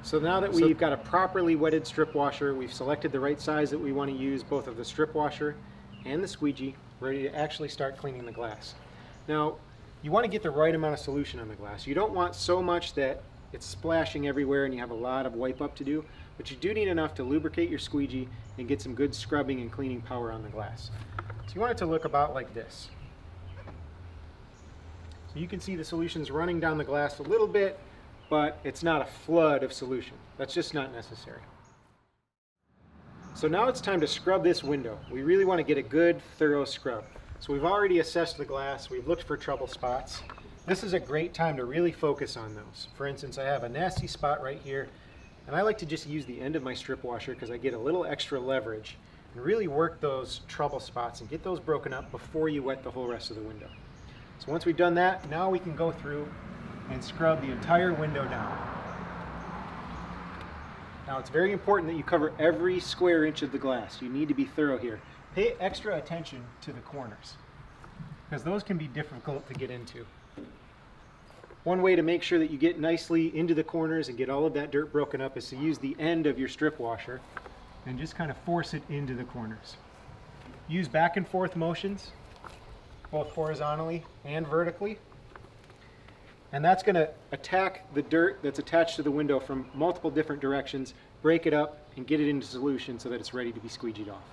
So now that we've got a properly wetted strip washer, we've selected the right size that we want to use, both of the strip washer and the squeegee, ready to actually start cleaning the glass. Now, you want to get the right amount of solution on the glass. You don't want so much that it's splashing everywhere and you have a lot of wipe up to do, but you do need enough to lubricate your squeegee and get some good scrubbing and cleaning power on the glass. So you want it to look about like this. So you can see the solution's running down the glass a little bit, but it's not a flood of solution. That's just not necessary. So now it's time to scrub this window. We really want to get a good, thorough scrub. So we've already assessed the glass, we've looked for trouble spots. This is a great time to really focus on those. For instance, I have a nasty spot right here, and I like to just use the end of my strip washer because I get a little extra leverage and really work those trouble spots and get those broken up before you wet the whole rest of the window. So once we've done that, now we can go through and scrub the entire window down. Now it's very important that you cover every square inch of the glass. You need to be thorough here. Pay extra attention to the corners because those can be difficult to get into. One way to make sure that you get nicely into the corners and get all of that dirt broken up is to use the end of your strip washer and just kind of force it into the corners. Use back and forth motions, both horizontally and vertically. And that's going to attack the dirt that's attached to the window from multiple different directions, break it up, and get it into solution so that it's ready to be squeegeed off.